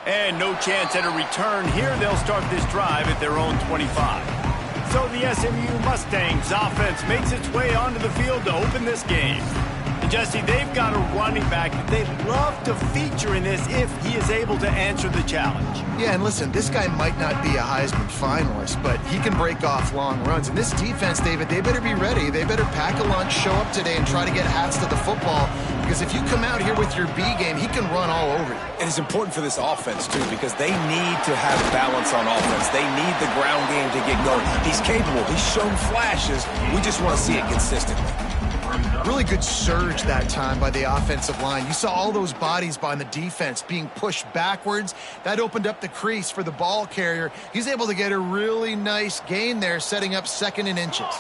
And no chance at a return here. They'll start this drive at their own 25. So the SMU Mustangs offense makes its way onto the field to open this game. And Jesse, they've got a running back that they'd love to feature in this if he is able to answer the challenge. Yeah, and listen, this guy might not be a Heisman finalist, but he can break off long runs. And this defense, David, they better be ready. They better pack a lunch, show up today, and try to get hats to the football. Because if you come out here with your B game, he can run all over you. And it's important for this offense, too, because they need to have balance on offense. They need the ground game to get going. He's capable. He's shown flashes. We just want to see it consistently. Really good surge that time by the offensive line. You saw all those bodies by the defense being pushed backwards. That opened up the crease for the ball carrier. He's able to get a really nice gain there, setting up 2nd and inches.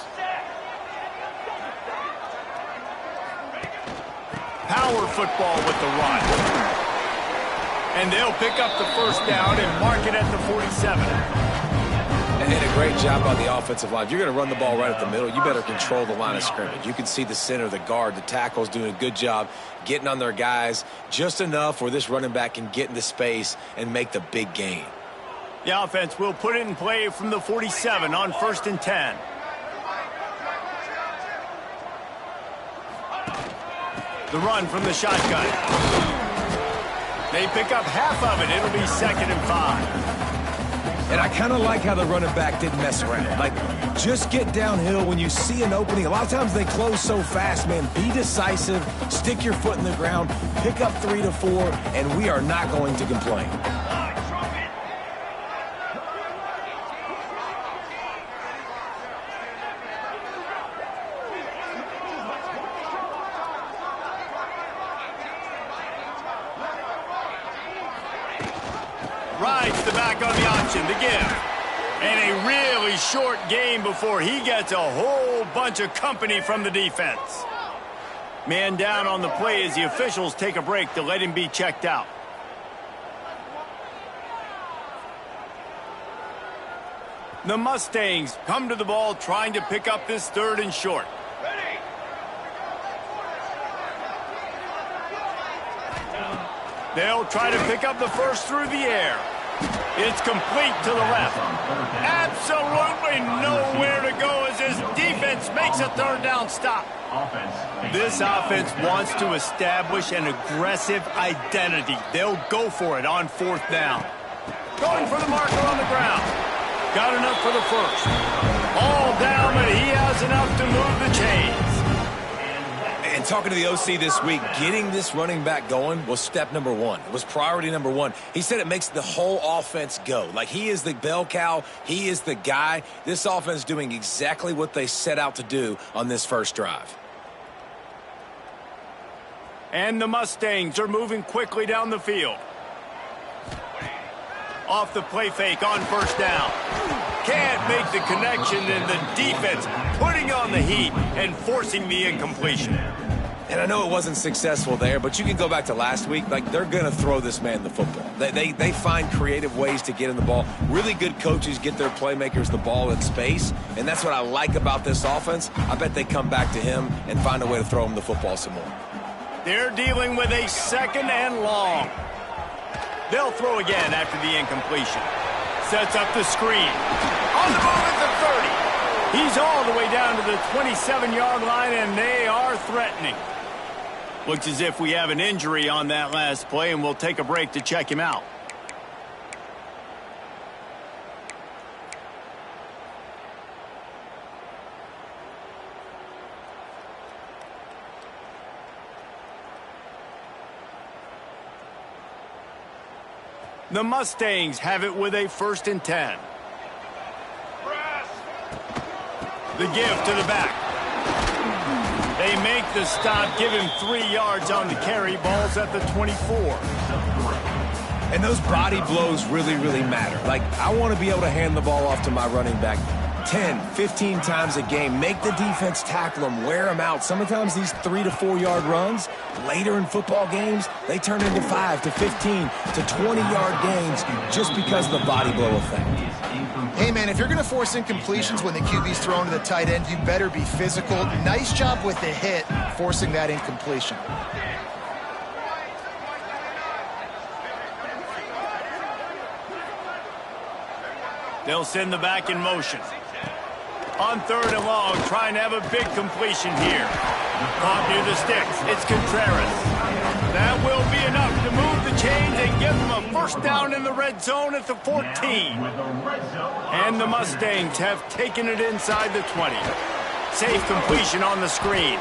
Power football with the run. And they'll pick up the first down and mark it at the 47. And a great job by the offensive line. If you're going to run the ball right at the middle, you better control the line of scrimmage. You can see the center, the guard, the tackles doing a good job getting on their guys just enough where this running back can get into space and make the big gain. The offense will put it in play from the 47 on 1st and 10. The run from the shotgun. They pick up half of it. It'll be 2nd and 5. And I kind of like how the running back didn't mess around. Like, just get downhill when you see an opening. A lot of times they close so fast, man. Be decisive, stick your foot in the ground, pick up 3 to 4, and we are not going to complain. Rides the back on the option, the give. And a really short game before he gets a whole bunch of company from the defense. Man down on the play as the officials take a break to let him be checked out. The Mustangs come to the ball trying to pick up this 3rd and short. They'll try to pick up the first through the air. It's complete to the left. Absolutely nowhere to go as his defense makes a 3rd down stop. This offense wants to establish an aggressive identity. They'll go for it on 4th down. Going for the marker on the ground. Got enough for the first. All down, but he has enough to move the chains. And talking to the OC this week, getting this running back going was step number 1. It was priority number 1. He said it makes the whole offense go. Like, he is the bell cow. He is the guy. This offense doing exactly what they set out to do on this first drive. And the Mustangs are moving quickly down the field. Off the play fake on 1st down. Can't make the connection, and the defense putting on the heat and forcing the incompletion. And I know it wasn't successful there, but you can go back to last week. Like, they're going to throw this man the football. They find creative ways to get in the ball. Really good coaches get their playmakers the ball in space, and that's what I like about this offense. I bet they come back to him and find a way to throw him the football some more. They're dealing with a 2nd and long. They'll throw again after the incompletion. Sets up the screen. On the move at the 30. He's all the way down to the 27-yard line, and they are threatening. Looks as if we have an injury on that last play, and we'll take a break to check him out. The Mustangs have it with a 1st and 10. The give to the back. They make the stop, give him 3 yards on the carry. Ball's at the 24. And those body blows really, really matter. Like, I want to be able to hand the ball off to my running back 10, 15 times a game. Make the defense tackle them, wear them out. Sometimes these 3 to 4 yard runs, later in football games, they turn into 5 to 15 to 20-yard gains just because of the body blow effect. Hey, man, if you're going to force incompletions when the QB's thrown to the tight end, you better be physical. Nice job with the hit, forcing that incompletion. They'll send the back in motion. On 3rd and long, trying to have a big completion here. Caught near the sticks. It's Contreras. That will be enough to move the chains and give them a first down in the red zone at the 14. And the Mustangs have taken it inside the 20. Safe completion on the screen.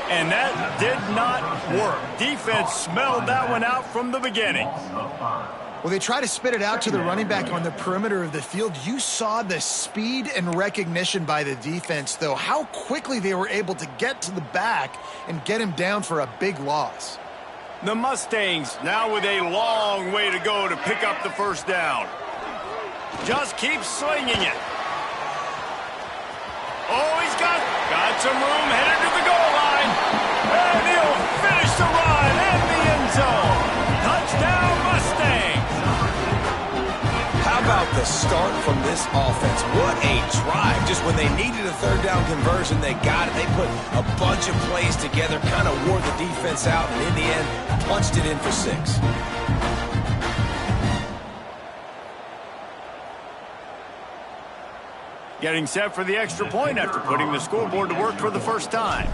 And that did not work. Defense smelled that one out from the beginning. Well, they try to spit it out to the running back on the perimeter of the field. You saw the speed and recognition by the defense, though, how quickly they were able to get to the back and get him down for a big loss. The Mustangs now with a long way to go to pick up the first down. Just keep slinging it. Oh, he's got some room headed to the goal line. And he'll finish the run in the end zone. Touchdown, Mustangs. How about the start from this offense? What a drive. Just when they needed a 3rd down conversion, they got it. They put a bunch of plays together, kind of wore the defense out, and in the end, punched it in for 6. Getting set for the extra point after putting the scoreboard to work for the first time.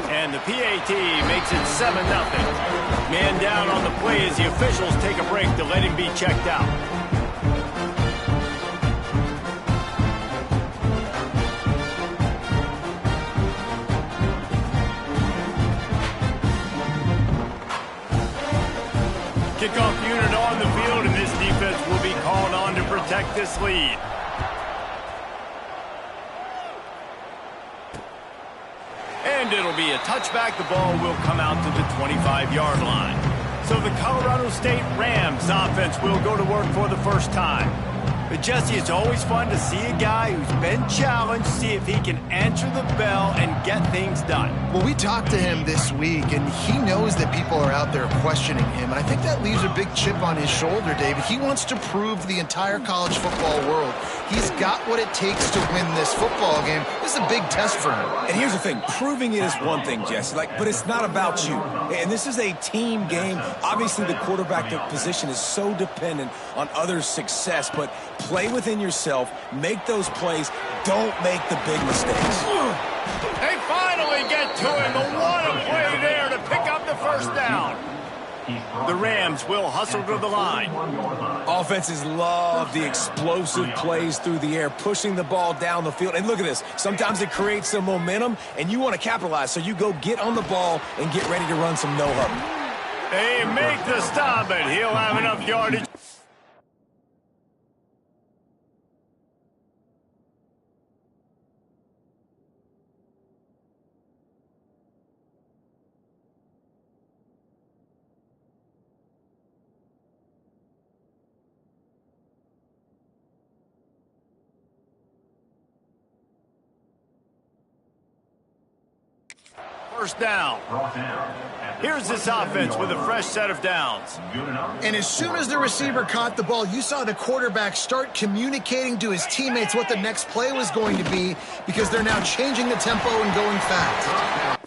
And the PAT makes it 7-0. Man down on the play as the officials take a break to let him be checked out. Kickoff unit on the field, and this defense will be called on to protect this lead. And it'll be a touchback. The ball will come out to the 25-yard line. So the Colorado State Rams offense will go to work for the first time. But Jesse, it's always fun to see a guy who's been challenged, see if he can answer the bell and get things done. Well, we talked to him this week, and he knows that people are out there questioning him, and I think that leaves a big chip on his shoulder, David. He wants to prove to the entire college football world he's got what it takes to win this football game. This is a big test for him. And here's the thing. Proving it is one thing, Jesse, but it's not about you. And this is a team game. Obviously, the quarterback position is so dependent on others' success, but play within yourself, make those plays, don't make the big mistakes. They finally get to him, but what a play there to pick up the first down. The Rams will hustle to the line. Offenses love the explosive plays through the air, pushing the ball down the field. And look at this. Sometimes it creates some momentum, and you want to capitalize. So you go get on the ball and get ready to run some no-huddle. They make the stop, but he'll have enough yardage. First down. Here's this offense with a fresh set of downs. And as soon as the receiver caught the ball, you saw the quarterback start communicating to his teammates what the next play was going to be, because they're now changing the tempo and going fast.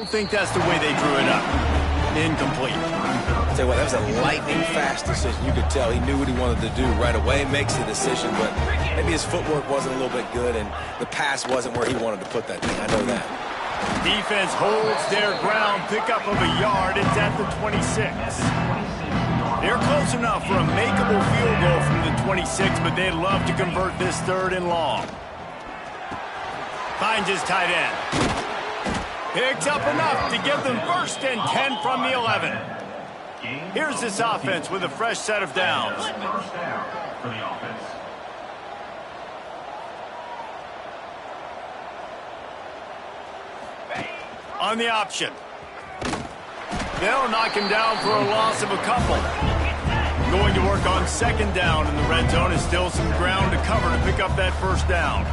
don't think that's the way they drew it up. Incomplete. I'll tell you what, that was a lightning-fast decision. You could tell he knew what he wanted to do right away, makes the decision, but maybe his footwork wasn't a little bit good, and the pass wasn't where he wanted to put that thing. I know that. Defense holds their ground, pickup of a yard. It's at the 26. They're close enough for a makeable field goal from the 26, but they'd love to convert this 3rd and long. Finds his tight end. Picks up enough to give them 1st and 10 from the 11. Here's this offense with a fresh set of downs. On the option. They'll knock him down for a loss of a couple. Going to work on 2nd down in the red zone. Is still some ground to cover to pick up that 1st down.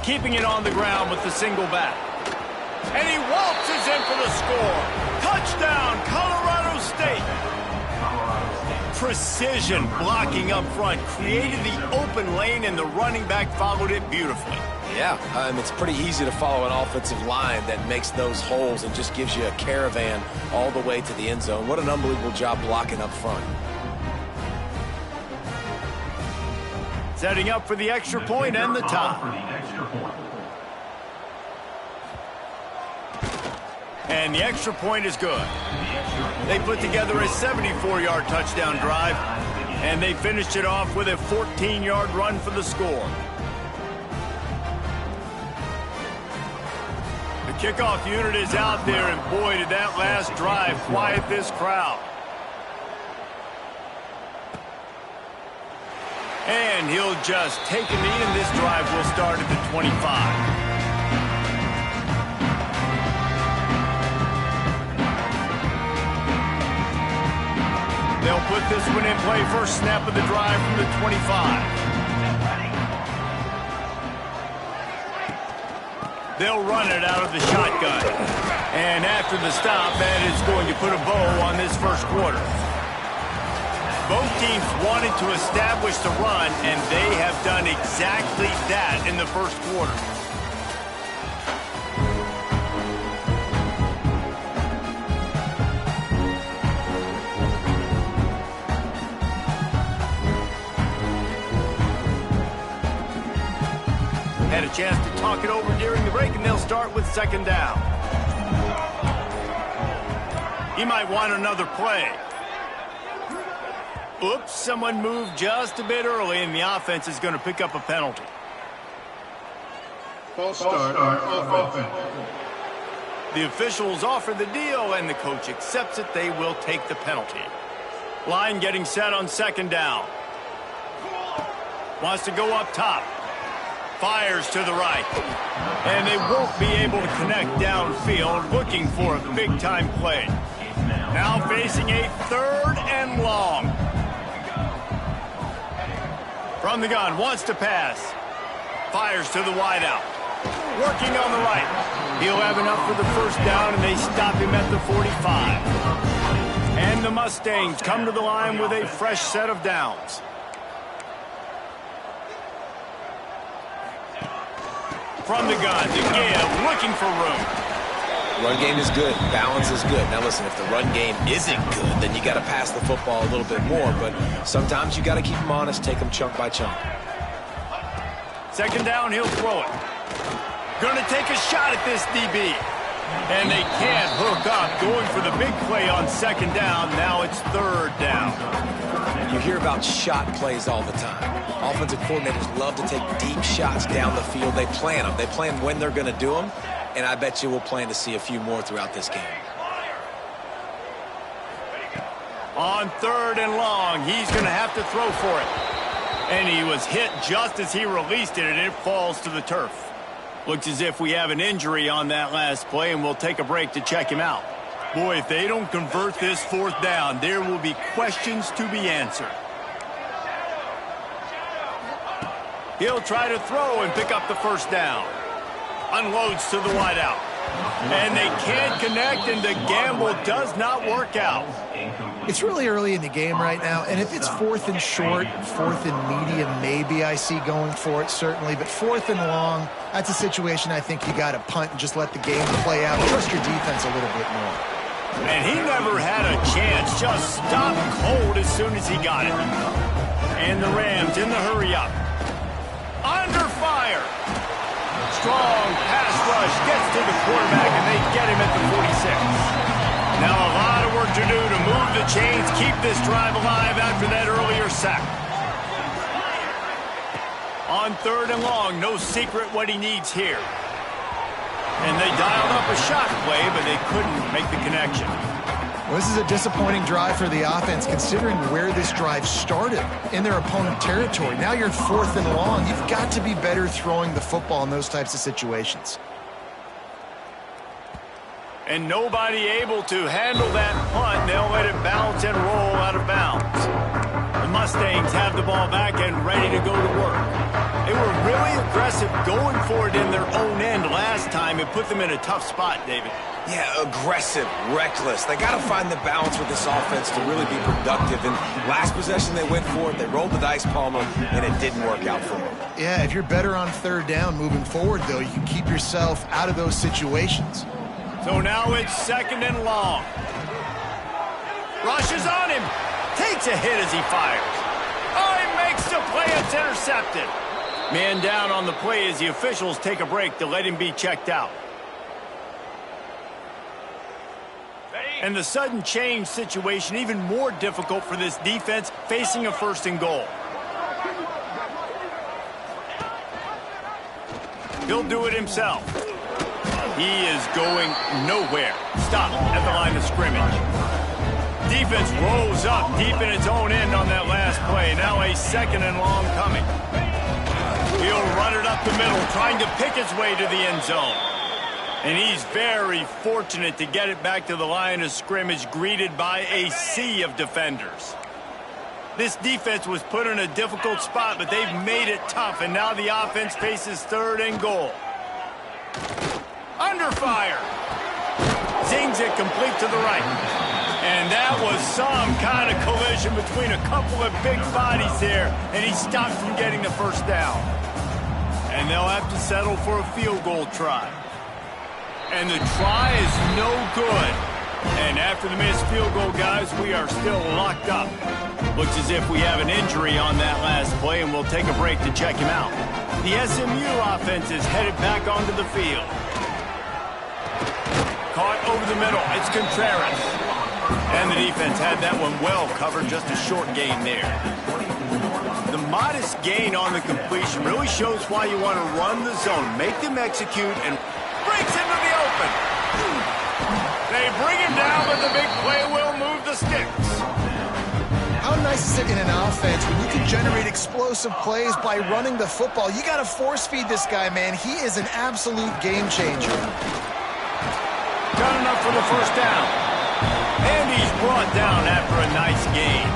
Keeping it on the ground with the single back. And he waltzes in for the score. Touchdown, Colorado State. Precision blocking up front. Created the open lane, and the running back followed it beautifully. Yeah, it's pretty easy to follow an offensive line that makes those holes and just gives you a caravan all the way to the end zone. What an unbelievable job blocking up front. Setting up for the extra point and the tie. And the extra point is good. They put together a 74-yard touchdown drive, and they finished it off with a 14-yard run for the score. The kickoff unit is out there, and boy, did that last drive quiet this crowd. And he'll just take a knee, and this drive will start at the 25. They'll put this one in play. First snap of the drive from the 25. They'll run it out of the shotgun. And after the stop, that is going to put a bow on this 1st quarter. Both teams wanted to establish the run, and they have done exactly that in the 1st quarter. Had a chance to talk it over during the break, and they'll start with 2nd down. He might want another play. Oops, someone moved just a bit early, and the offense is going to pick up a penalty. False start offense. The officials offer the deal, and the coach accepts it. They will take the penalty. Line getting set on 2nd down. Wants to go up top. Fires to the right. And they won't be able to connect downfield, looking for a big-time play. Now facing a 3rd and long. From the gun, wants to pass. Fires to the wideout. Working on the right. He'll have enough for the 1st down, and they stop him at the 45. And the Mustangs come to the line with a fresh set of downs. From the gun, to give, looking for room. Run game is good. Balance is good. Now listen, if the run game isn't good, then you got to pass the football a little bit more. But sometimes you got to keep them honest, take them chunk by chunk. 2nd down, he'll throw it. Going to take a shot at this DB. And they can't hook up. Going for the big play on 2nd down. Now it's 3rd down. You hear about shot plays all the time. Offensive coordinators love to take deep shots down the field. They plan them. They plan when they're going to do them. And I bet you we'll plan to see a few more throughout this game. On 3rd and long, he's going to have to throw for it. And he was hit just as he released it, and it falls to the turf. Looks as if we have an injury on that last play, and we'll take a break to check him out. Boy, if they don't convert this 4th down, there will be questions to be answered. He'll try to throw and pick up the 1st down. Unloads to the wideout. And they can't connect, and the gamble does not work out. It's really early in the game right now, and if it's 4th and short, 4th and medium, maybe I see going for it, certainly. But 4th and long, that's a situation I think you got to punt and just let the game play out. Trust your defense a little bit more. And he never had a chance. Just stopped cold as soon as he got it. And the Rams in the hurry-up. Under fire. Strong pass rush gets to the quarterback, and they get him at the 46. Now a lot of work to do to move the chains, keep this drive alive after that earlier sack. On 3rd and long, no secret what he needs here. And they dialed up a shot play, but they couldn't make the connection. Well, this is a disappointing drive for the offense, considering where this drive started, in their opponent territory. Now you're 4th and long. You've got to be better throwing the football in those types of situations. And nobody able to handle that punt. They'll let it bounce and roll out of bounds. The Mustangs have the ball back and ready to go to work. They were really aggressive going for it in their own end last time. It put them in a tough spot, David. Yeah, aggressive, reckless. They got to find the balance with this offense to really be productive. And last possession they went for it. They rolled the dice, Palmer, and it didn't work out for them. Yeah, if you're better on 3rd down moving forward, though, you can keep yourself out of those situations. So now it's 2nd and long. Rushes on him. Takes a hit as he fires. Oh, he makes the play. It's intercepted. Man down on the play as the officials take a break to let him be checked out. And the sudden change situation even more difficult for this defense facing a 1st and goal. He'll do it himself. He is going nowhere. Stop at the line of scrimmage. Defense rolls up deep in its own end on that last play. Now a 2nd and long coming. He'll run it up the middle, trying to pick his way to the end zone. And he's very fortunate to get it back to the line of scrimmage, greeted by a sea of defenders. This defense was put in a difficult spot, but they've made it tough, and now the offense faces 3rd and goal. Under fire. Zings it complete to the right. And that was some kind of collision between a couple of big bodies there, and he stopped from getting the 1st down. And they'll have to settle for a field goal try. And the try is no good. And after the missed field goal, guys, we are still locked up. Looks as if we have an injury on that last play, and we'll take a break to check him out. The SMU offense is headed back onto the field. Caught over the middle. It's Contreras. And the defense had that one well covered. Just a short gain there. The modest gain on the completion really shows why you want to run the zone. Make them execute and breaks into the open. They bring him down, but the big play will move the sticks. How nice is it in an offense when you can generate explosive plays by running the football? You got to force feed this guy, man. He is an absolute game changer. Got enough for the 1st down. And he's brought down after a nice gain.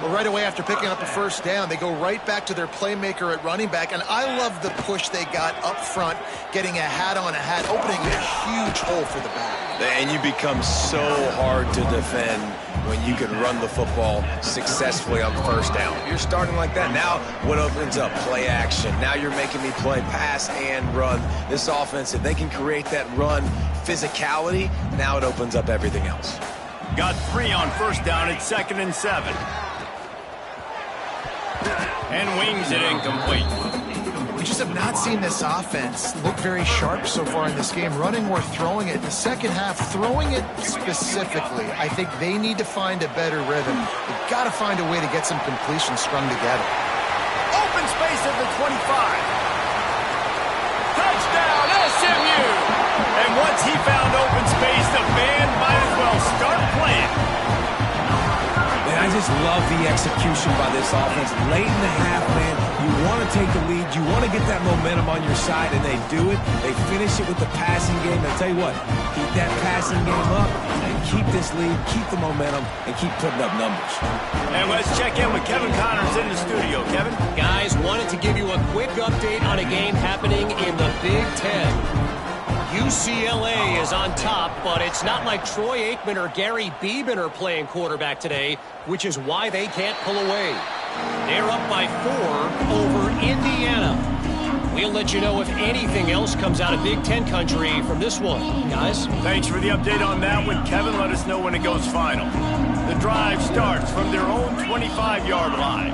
Well, right away after picking up a 1st down, they go right back to their playmaker at running back. And I love the push they got up front, getting a hat on a hat, opening a huge hole for the back. And you become so hard to defend when you can run the football successfully on 1st down. If you're starting like that, now what opens up? Play action. Now you're making me play pass and run. This offense, if they can create that run physicality, now it opens up everything else. Got 3 on 1st down. It's 2nd and 7. And wings it incomplete. We just have not seen this offense look very sharp so far in this game, running or throwing it. In the second half, throwing it specifically, I think they need to find a better rhythm. They've got to find a way to get some completions strung together. Open space at the 25. Touchdown, SMU! And once he found open space, the band might as well start playing. Man, I just love the execution by this offense. Late in the half, man, you want to take the lead. You want to get that momentum on your side, and they do it. They finish it with the passing game. I'll tell you what, keep that passing game up and keep this lead, keep the momentum, and keep putting up numbers. And let's check in with Kevin Connors in the studio. Kevin? Guys, wanted to give you a quick update on a game happening in the Big Ten. UCLA is on top, but it's not like Troy Aikman or Gary Beeman are playing quarterback today, which is why they can't pull away. They're up by 4 over Indiana. We'll let you know if anything else comes out of Big Ten country from this one, guys. Thanks for the update on that one, Kevin. Let us know when it goes final. The drive starts from their own 25-yard line.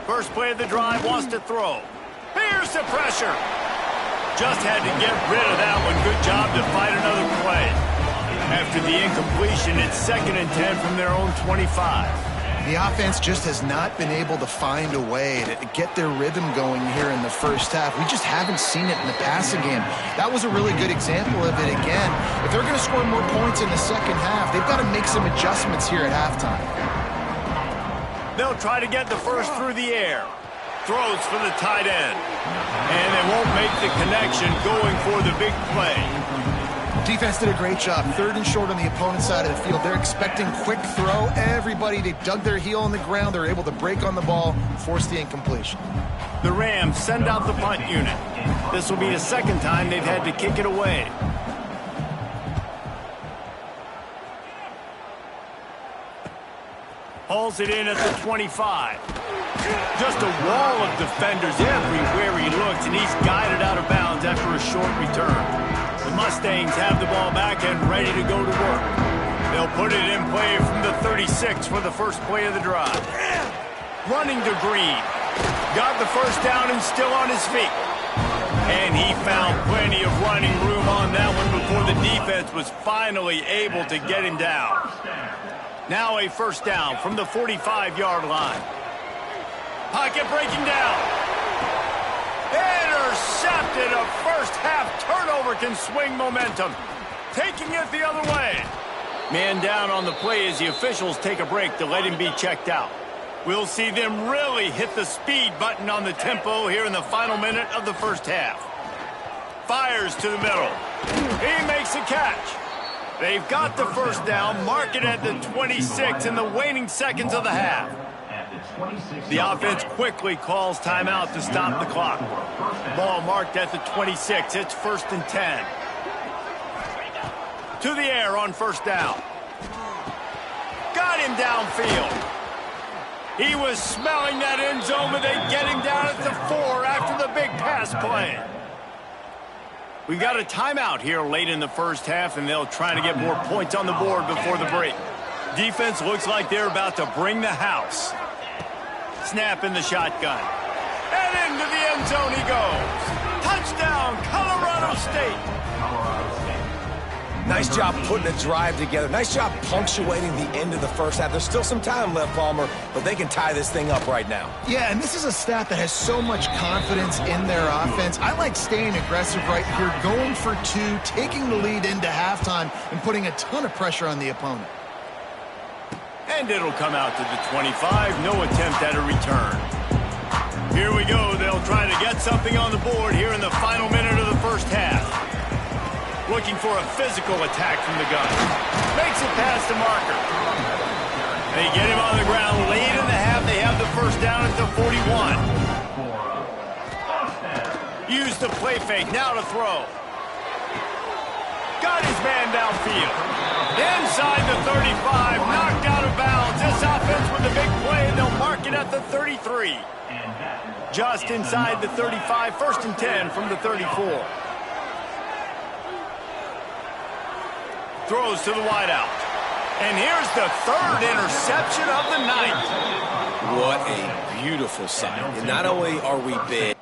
First play of the drive wants to throw. Here's the pressure. Just had to get rid of that one. Good job to fight another play. After the incompletion, it's 2nd and 10 from their own 25. The offense just has not been able to find a way to get their rhythm going here in the first half. We just haven't seen it in the passing game. That was a really good example of it again. If they're going to score more points in the second half, they've got to make some adjustments here at halftime. They'll try to get the first through the air. Throws for the tight end. And they won't make the connection going for the big play. Defense did a great job. 3rd and short on the opponent's side of the field. They're expecting quick throw. Everybody, they dug their heel on the ground. They're able to break on the ball, force the incompletion. The Rams send out the punt unit. This will be the 2nd time they've had to kick it away. Hauls it in at the 25. Just a wall of defenders everywhere he looks, and he's guided out of bounds after a short return. The Mustangs have the ball back and ready to go to work. They'll put it in play from the 36 for the first play of the drive. Running to Green. Got the first down and still on his feet. And he found plenty of running room on that one before the defense was finally able to get him down. Now a first down from the 45-yard line. Pocket breaking down. Intercepted. A first-half turnover can swing momentum. Taking it the other way. Man down on the play as the officials take a break to let him be checked out. We'll see them really hit the speed button on the tempo here in the final minute of the first half. Fires to the middle. He makes a catch. They've got the first down, mark it at the 26 in the waning seconds of the half. The offense quickly calls timeout to stop the clock. Ball marked at the 26. It's 1st and 10. To the air on first down. Got him downfield. He was smelling that end zone, but they get him down at the 4 after the big pass play. We've got a timeout here late in the first half, and they'll try to get more points on the board before the break. Defense looks like they're about to bring the house. Snap in the shotgun. And into the end zone he goes. Touchdown, Colorado State. Nice job putting a drive together. Nice job punctuating the end of the first half. There's still some time left, Palmer, but they can tie this thing up right now. Yeah, and this is a staff that has so much confidence in their offense. I like staying aggressive right here, going for 2, taking the lead into halftime, and putting a ton of pressure on the opponent. And it'll come out to the 25. No attempt at a return. Here we go. They'll try to get something on the board here in the final minute of the first half. Looking for a physical attack from the gun. Makes it past the marker. They get him on the ground late in the half. They have the first down at the 41. Use the play fake. Now to throw. Got his man downfield. Inside the 35. Knocked out of bounds. This offense with a big play, and they'll mark it at the 33. Just inside the 35. 1st and 10 from the 34. Throws to the wideout. And here's the 3rd interception of the night. What a beautiful sight. And not only are we big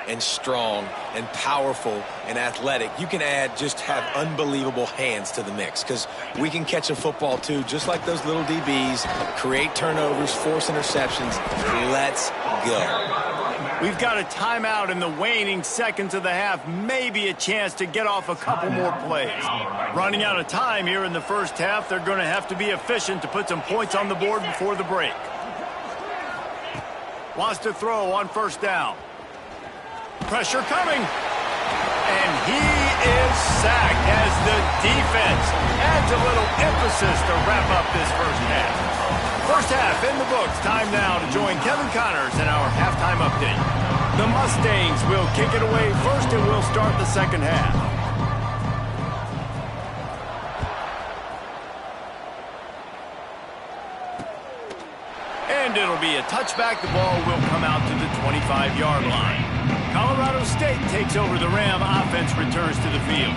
and strong and powerful and athletic, you can have unbelievable hands to the mix, because we can catch a football too, just like those little DBs, create turnovers, force interceptions. Let's go. We've got a timeout in the waning seconds of the half. Maybe a chance to get off a couple more plays. Running out of time here in the first half. They're going to have to be efficient to put some points on the board before the break. Wants to throw on first down. Pressure coming. And he is sacked as the defense adds a little emphasis to wrap up this first half. First half in the books. Time now to join Kevin Connors in our halftime update. The Mustangs will kick it away first, and we'll start the second half. And it'll be a touchback. The ball will come out to the 25-yard line. Colorado State takes over the Ram. Offense returns to the field.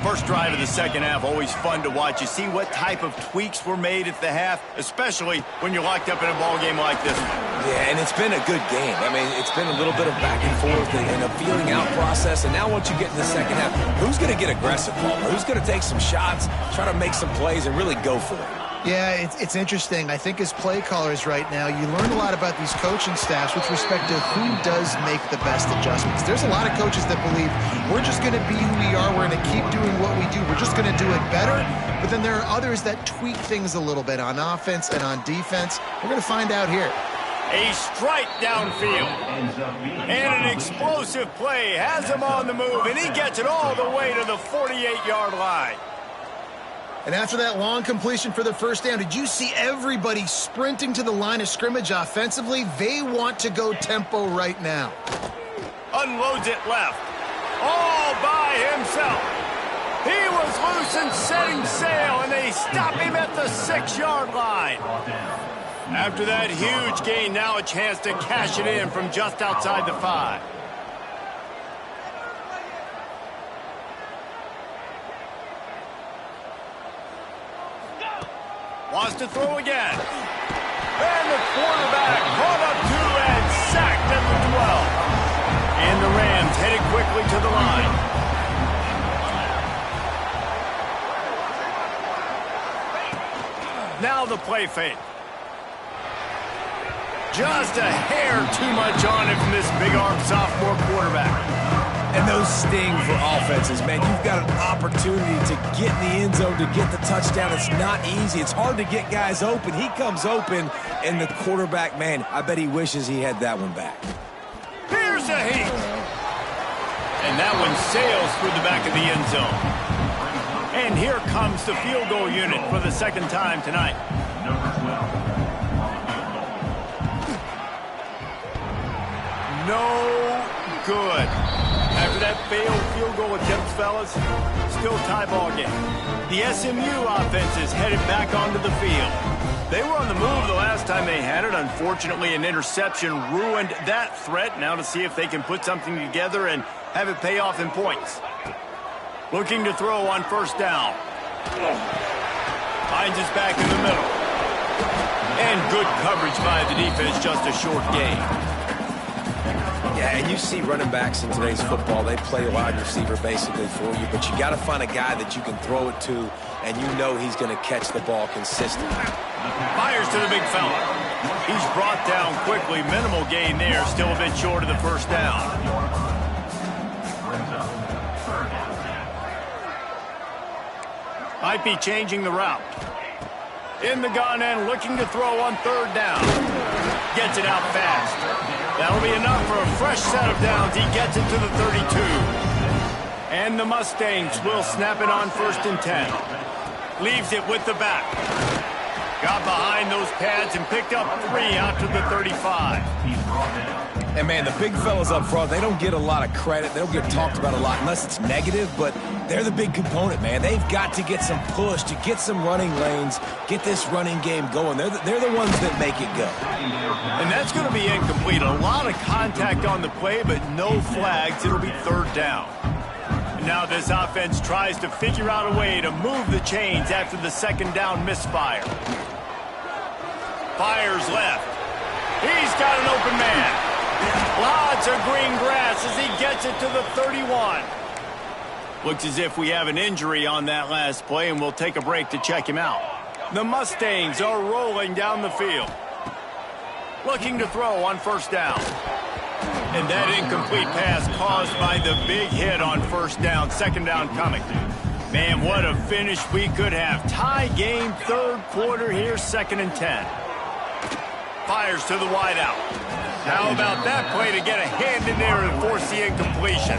First drive of the second half, always fun to watch. You see what type of tweaks were made at the half, especially when you're locked up in a ball game like this one. Yeah, and it's been a good game. I mean, it's been a little bit of back and forth and a feeling out process. And now once you get in the second half, who's going to get aggressive, Paul? Who's going to take some shots, try to make some plays, and really go for it? Yeah, it's interesting. I think as play callers right now, you learn a lot about these coaching staffs with respect to who does make the best adjustments. There's a lot of coaches that believe we're just going to be who we are. We're going to keep doing what we do. We're just going to do it better. But then there are others that tweak things a little bit on offense and on defense. We're going to find out here. A strike downfield. And an explosive play has him on the move, and he gets it all the way to the 48-yard line. And after that long completion for the first down, did you see everybody sprinting to the line of scrimmage offensively? They want to go tempo right now. Unloads it left. All by himself. He was loose and setting sail, and they stop him at the 6-yard line. After that huge gain, now a chance to cash it in from just outside the 5. Wants to throw again. And the quarterback caught up to and sacked at the 12. And the Rams headed quickly to the line. Now the play fake. Just a hair too much on it from this big-arm sophomore quarterback. And those sting for offenses, man. You've got an opportunity to get in the end zone, to get the touchdown. It's not easy. It's hard to get guys open. He comes open, and the quarterback, man, I bet he wishes he had that one back. Here's a heat. And that one sails through the back of the end zone. And here comes the field goal unit for the second time tonight. No good. After that failed field goal attempt, fellas, still tie ball game. The SMU offense is headed back onto the field. They were on the move the last time they had it. Unfortunately, an interception ruined that threat. Now to see if they can put something together and have it pay off in points. Looking to throw on first down. Finds his back in the middle. And good coverage by the defense, just a short gain. Yeah, and you see running backs in today's football, they play wide receiver basically for you, but you got to find a guy that you can throw it to, and you know he's going to catch the ball consistently. Fires to the big fella. He's brought down quickly. Minimal gain there, still a bit short of the first down. Might be changing the route. In the gun and looking to throw on third down. Gets it out fast. That'll be enough for a fresh set of downs. He gets it to the 32. And the Mustangs will snap it on 1st and 10. Leaves it with the back. Got behind those pads and picked up 3 out to the 35. And, man, the big fellas up front, they don't get a lot of credit. They don't get talked about a lot unless it's negative, but they're the big component, man. They've got to get some push, to get some running lanes, get this running game going. They're the ones that make it go. And that's going to be incomplete. A lot of contact on the play, but no flags. It'll be third down. And now this offense tries to figure out a way to move the chains after the second down misfire. Fires left. He's got an open man. Lots of green grass as he gets it to the 31. Looks as if we have an injury on that last play, and we'll take a break to check him out. The Mustangs are rolling down the field. Looking to throw on first down. And that incomplete pass caused by the big hit on first down. Second down coming. Man, what a finish we could have. Tie game, third quarter here, 2nd and 10. Fires to the wideout. How about that play to get a hand in there and force the incompletion?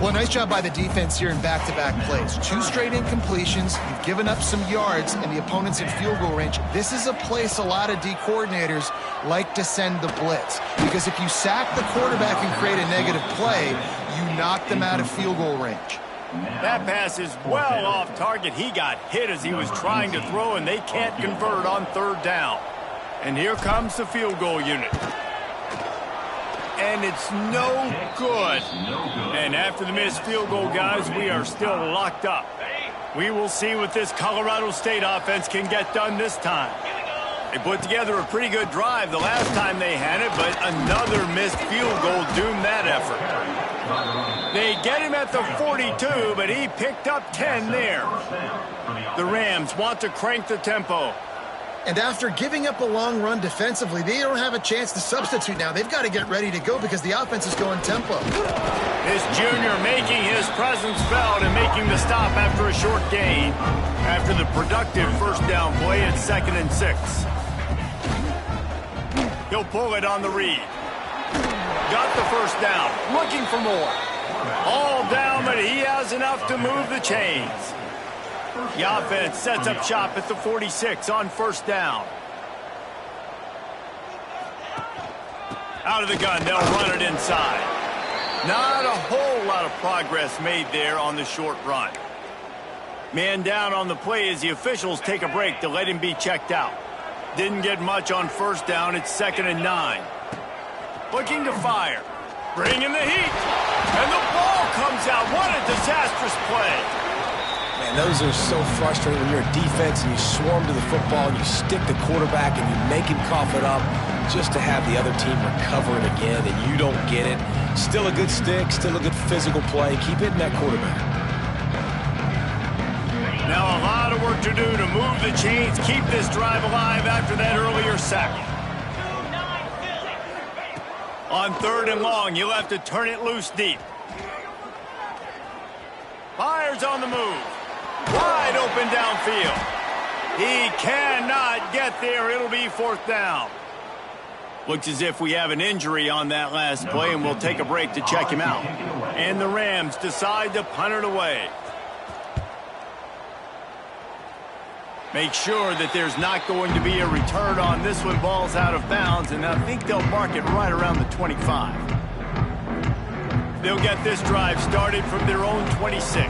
Well, nice job by the defense here in back-to-back plays. 2 straight incompletions. You've given up some yards, and the opponent's in field goal range. This is a place a lot of D coordinators like to send the blitz, because if you sack the quarterback and create a negative play, you knock them out of field goal range. That pass is well off target. He got hit as he was trying to throw, and they can't convert on 3rd down. And here comes the field goal unit. And it's no good. And after the missed field goal, guys, we are still locked up. We will see what this Colorado State offense can get done this time. They put together a pretty good drive the last time they had it, but another missed field goal doomed that effort. They get him at the 42, but he picked up 10 there. The Rams want to crank the tempo. And after giving up a long run defensively, they don't have a chance to substitute now. They've got to get ready to go because the offense is going tempo. This junior making his presence felt and making the stop after a short gain. After the productive 1st down play at 2nd and 6. He'll pull it on the read. Got the 1st down. Looking for more. All down, but he has enough to move the chains. The offense sets up shop at the 46 on 1st down. Out of the gun, they'll run it inside. Not a whole lot of progress made there on the short run. Man down on the play as the officials take a break to let him be checked out. Didn't get much on 1st down. It's 2nd and 9. Looking to fire. Bringing the heat. And the ball comes out. What a disastrous play. Man, those are so frustrating when you're a defense and you swarm to the football and you stick the quarterback and you make him cough it up just to have the other team recover it again and you don't get it. Still a good stick, still a good physical play. Keep hitting that quarterback. Now a lot of work to do to move the chains, keep this drive alive after that earlier sack. On 3rd and long, you'll have to turn it loose deep. Fires on the move. Wide open downfield. He cannot get there. It'll be 4th down. Looks as if we have an injury on that last play, and we'll take a break to check him out. And the Rams decide to punt it away. Make sure that there's not going to be a return on this one. Ball's out of bounds, and I think they'll mark it right around the 25. They'll get this drive started from their own 26.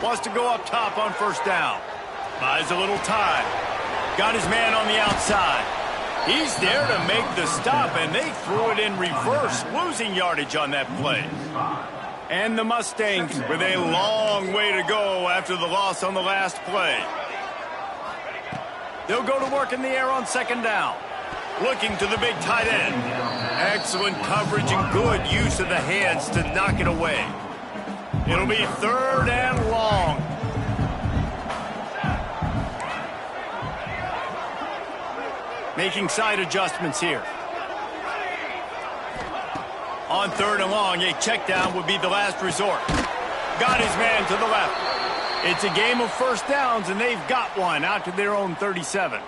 Wants to go up top on 1st down. Buys a little time. Got his man on the outside. He's there to make the stop, and they threw it in reverse, losing yardage on that play. And the Mustangs with a long way to go after the loss on the last play. They'll go to work in the air on 2nd down. Looking to the big tight end. Excellent coverage and good use of the hands to knock it away. It'll be 3rd and long. Making side adjustments here. On 3rd and long, a check down would be the last resort. Got his man to the left. It's a game of 1st downs, and they've got one out to their own 37.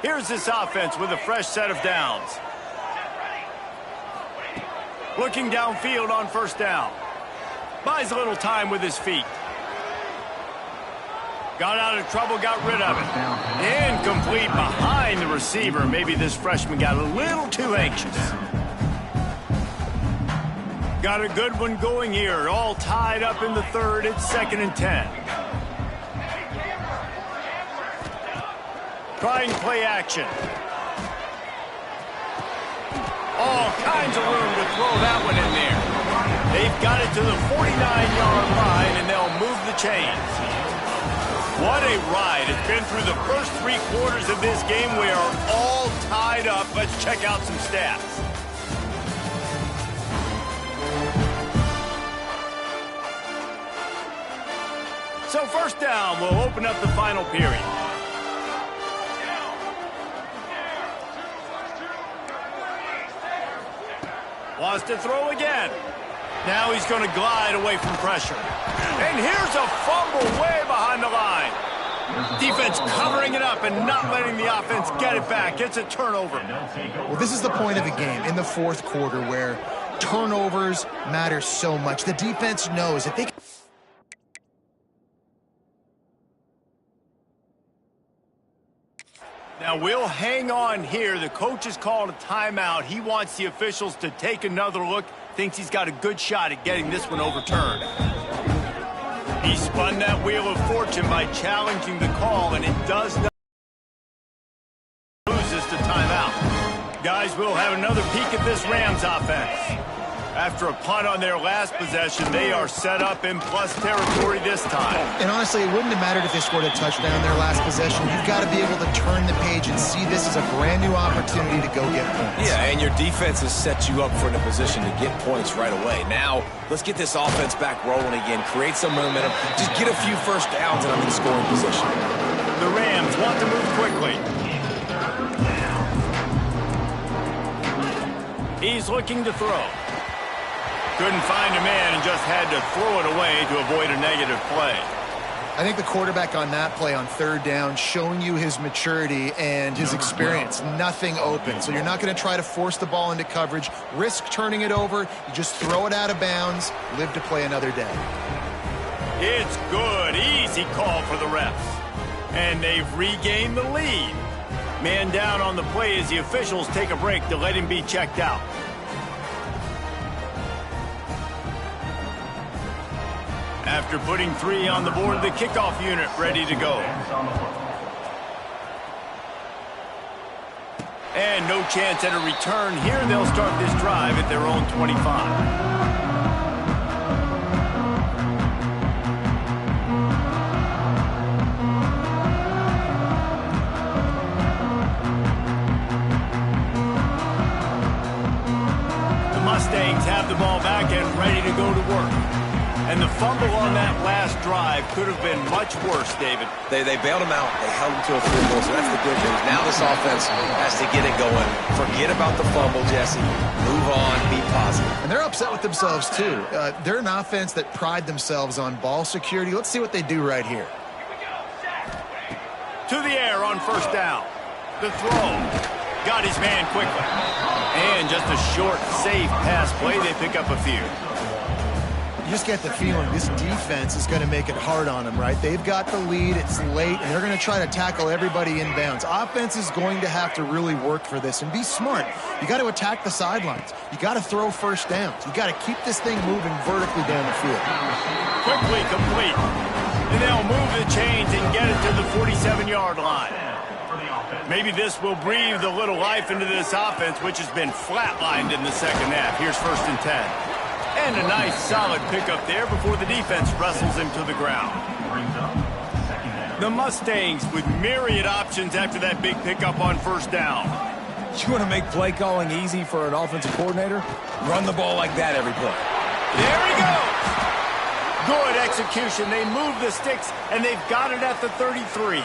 Here's this offense with a fresh set of downs. Looking downfield on 1st down. Buys a little time with his feet. Got out of trouble, got rid of it. Incomplete behind the receiver. Maybe this freshman got a little too anxious. Got a good one going here. All tied up in the 3rd. It's 2nd and 10. Trying play action. All kinds of room to throw that one in there. They've got it to the 49-yard line, and they'll move the chains. What a ride. It's been through the first 3 quarters of this game. We are all tied up. Let's check out some stats. So 1st down, we'll open up the final period. Wants to throw again. Now he's going to glide away from pressure. And here's a fumble way behind the line. Defense covering it up and not letting the offense get it back. It's a turnover. Well, this is the point of the game in the fourth quarter where turnovers matter so much. The defense knows if they can... Now we'll hang on here. The coach has called a timeout. He wants the officials to take another look. Thinks he's got a good shot at getting this one overturned. He spun that wheel of fortune by challenging the call, and it does not lose this to timeout. Guys, we'll have another peek at this Rams offense. After a punt on their last possession, they are set up in plus territory this time. And honestly, it wouldn't have mattered if they scored a touchdown their last possession. You've got to be able to turn the page and see this as a brand new opportunity to go get points. Yeah, and your defense has set you up for a position to get points right away. Now, let's get this offense back rolling again, create some momentum, just get a few first downs and I'm in scoring position. The Rams want to move quickly. He's looking to throw. Couldn't find a man and just had to throw it away to avoid a negative play. I think the quarterback on that play on third down showing you his maturity and his experience. Nothing open. So you're not going to try to force the ball into coverage, risk turning it over. You just throw it out of bounds, live to play another day. It's good. Easy call for the refs. And they've regained the lead. Man down on the play as the officials take a break to let him be checked out. After putting 3 on the board, the kickoff unit ready to go. And no chance at a return here. They'll start this drive at their own 25. Mustangs have the ball back and ready to go to work. And the fumble on that last drive could have been much worse, David. They bailed him out. They held him to a field goal, so that's the good news. Now this offense has to get it going. Forget about the fumble, Jesse. Move on. Be positive. And they're upset with themselves, too. They're an offense that pride themselves on ball security. Let's see what they do right here. To the air on first down. The throw. Got his man quickly. And just a short, safe pass play. They pick up a few. You just get the feeling this defense is going to make it hard on them, right? They've got the lead, it's late, and they're going to try to tackle everybody inbounds. Offense is going to have to really work for this and be smart. You got to attack the sidelines. You got to throw first downs. You got to keep this thing moving vertically down the field. Quickly complete. And they'll move the chains and get it to the 47-yard line. Maybe this will breathe a little life into this offense, which has been flatlined in the second half. Here's 1st and 10. And a nice, solid pickup there before the defense wrestles him to the ground. The Mustangs with myriad options after that big pickup on first down. You want to make play calling easy for an offensive coordinator? Run the ball like that every play. There he goes. Good execution. They move the sticks, and they've got it at the 33.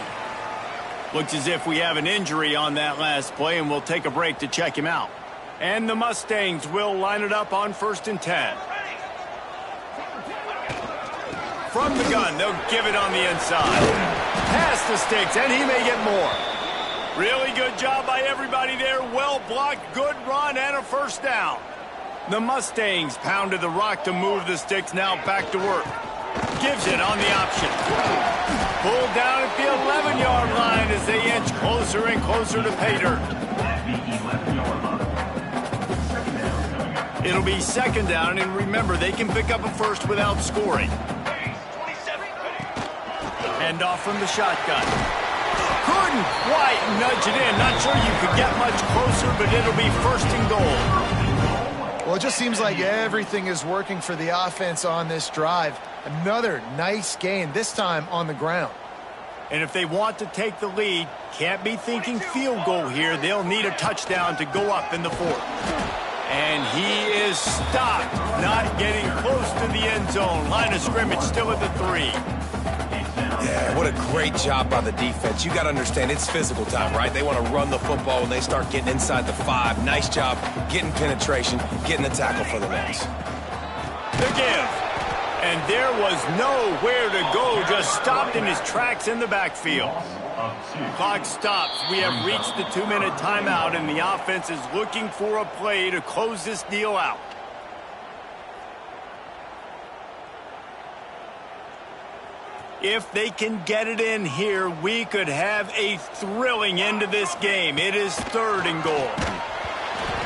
Looks as if we have an injury on that last play, and we'll take a break to check him out. And the Mustangs will line it up on 1st and 10. From the gun, they'll give it on the inside. Past the sticks, and he may get more. Really good job by everybody there. Well blocked, good run, and a first down. The Mustangs pounded the rock to move the sticks, now back to work. Gives it on the option. Pulled down at the 11-yard line as they inch closer and closer to pay dirt. It'll be 2nd down, and remember, they can pick up a first without scoring. Hand off from the shotgun. Couldn't quite nudge it in. Not sure you could get much closer, but it'll be 1st and goal. Well, it just seems like everything is working for the offense on this drive. Another nice gain, this time on the ground. And if they want to take the lead, can't be thinking field goal here. They'll need a touchdown to go up in the 4th. And he is stopped, not getting close to the end zone. Line of scrimmage still at the 3. Yeah, what a great job by the defense. You got to understand, it's physical time, right? They want to run the football when they start getting inside the 5. Nice job getting penetration, getting the tackle for the loss. The give. And there was nowhere to go, just stopped in his tracks in the backfield. Clock stops. We have reached the 2-minute timeout, and the offense is looking for a play to close this deal out. If they can get it in here, we could have a thrilling end to this game. It is 3rd and goal.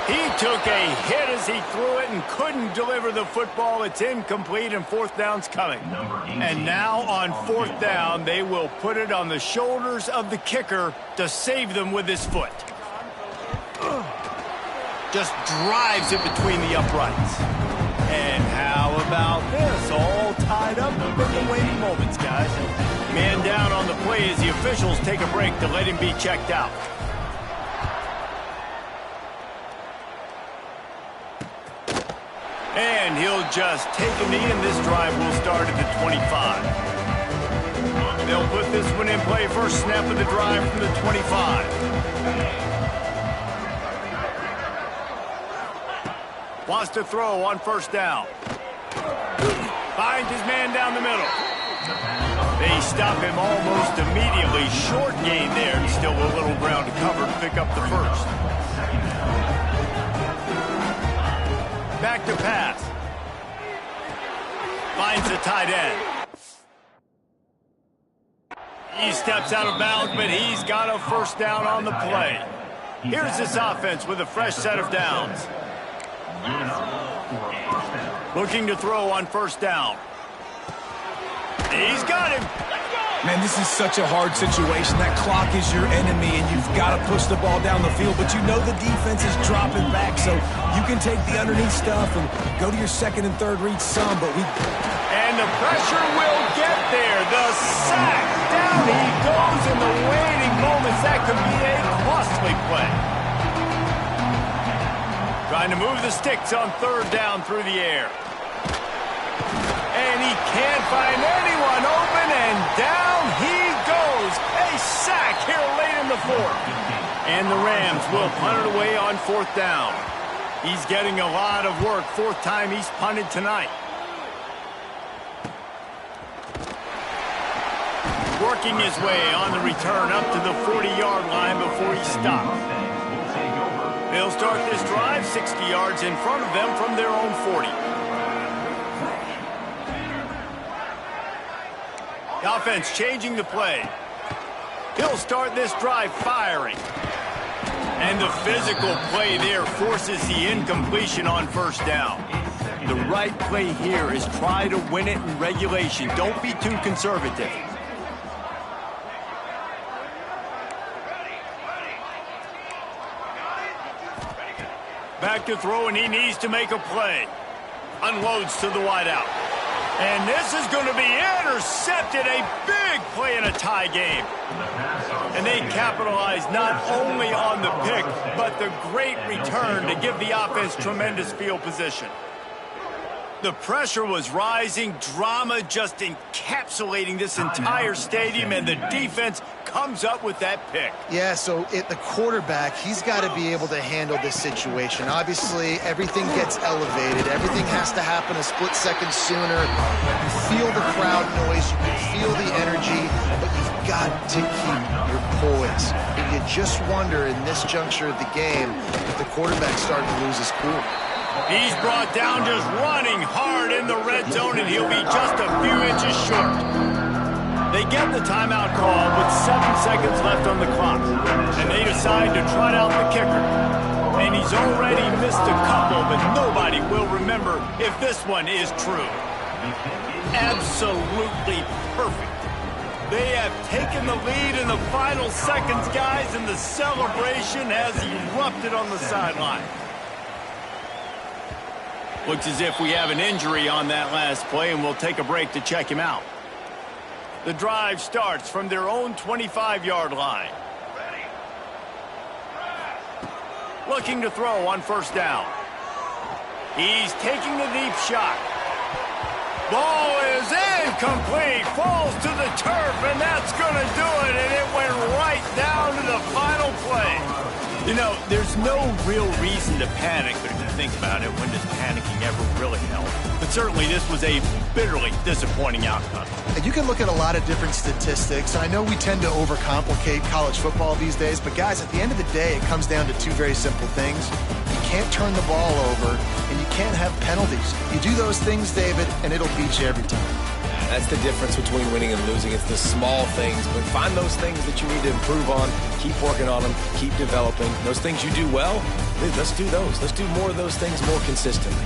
He took a hit as he threw it and couldn't deliver the football. It's incomplete, and 4th down's coming. And now on 4th down, they will put it on the shoulders of the kicker to save them with his foot. Just drives it between the uprights. And how about this? All tied up in the waiting moments, guys. Man down on the play as the officials take a break to let him be checked out. And he'll just take a knee, and this drive will start at the 25. They'll put this one in play. First snap of the drive from the 25. Wants to throw on 1st down. Finds his man down the middle. They stop him almost immediately. Short gain there, and still a little ground to cover to pick up the 1st. Back to pass. Finds the tight end. He steps out of bounds, but he's got a 1st down on the play. Here's this offense with a fresh set of downs. Looking to throw on 1st down. He's got him. Man, this is such a hard situation. That clock is your enemy, and you've got to push the ball down the field. But you know the defense is dropping back, so you can take the underneath stuff and go to your 2nd and 3rd read some. And the pressure will get there. The sack. Down he goes in the waiting moments. That could be a costly play. Trying to move the sticks on 3rd down through the air. And he can't find anyone open, and down he goes. A sack here late in the 4th. And the Rams will punt it away on 4th down. He's getting a lot of work. 4th time he's punted tonight. Working his way on the return up to the 40-yard line before he stops. They'll start this drive 60 yards in front of them from their own 40. The offense changing the play. He'll start this drive firing. And the physical play there forces the incompletion on 1st down. The right play here is try to win it in regulation. Don't be too conservative. Back to throw, and he needs to make a play. Unloads to the wideout. And this is going to be intercepted. A big play in a tie game. And they capitalize not only on the pick, but the great return to give the offense tremendous field position. The pressure was rising, drama just encapsulating this entire stadium, and the defense comes up with that pick. Yeah, so the quarterback, he's got to be able to handle this situation. Obviously, everything gets elevated. Everything has to happen a split second sooner. You feel the crowd noise. You can feel the energy, but you've got to keep your poise. And you just wonder in this juncture of the game if the quarterback's starting to lose his cool. He's brought down just running hard in the red zone, and he'll be just a few inches short. They get the timeout call with 7 seconds left on the clock, and they decide to trot out the kicker. And he's already missed a couple, but nobody will remember if this one is true. Absolutely perfect. They have taken the lead in the final seconds, guys, and the celebration has erupted on the sideline. Looks as if we have an injury on that last play, and we'll take a break to check him out. The drive starts from their own 25-yard line. Looking to throw on 1st down. He's taking a deep shot. Ball is incomplete. Falls to the turf, and that's going to do it. And it went right down to the final play. You know, there's no real reason to panic, but if you think about it, when does panicking ever really help? But certainly this was a bitterly disappointing outcome. And you can look at a lot of different statistics, and I know we tend to overcomplicate college football these days, but guys, at the end of the day, it comes down to two very simple things. You can't turn the ball over, and you can't have penalties. You do those things, David, and it'll beat you every time. That's the difference between winning and losing. It's the small things, but find those things that you need to improve on, keep working on them, keep developing. Those things you do well, let's do those. Let's do more of those things more consistently.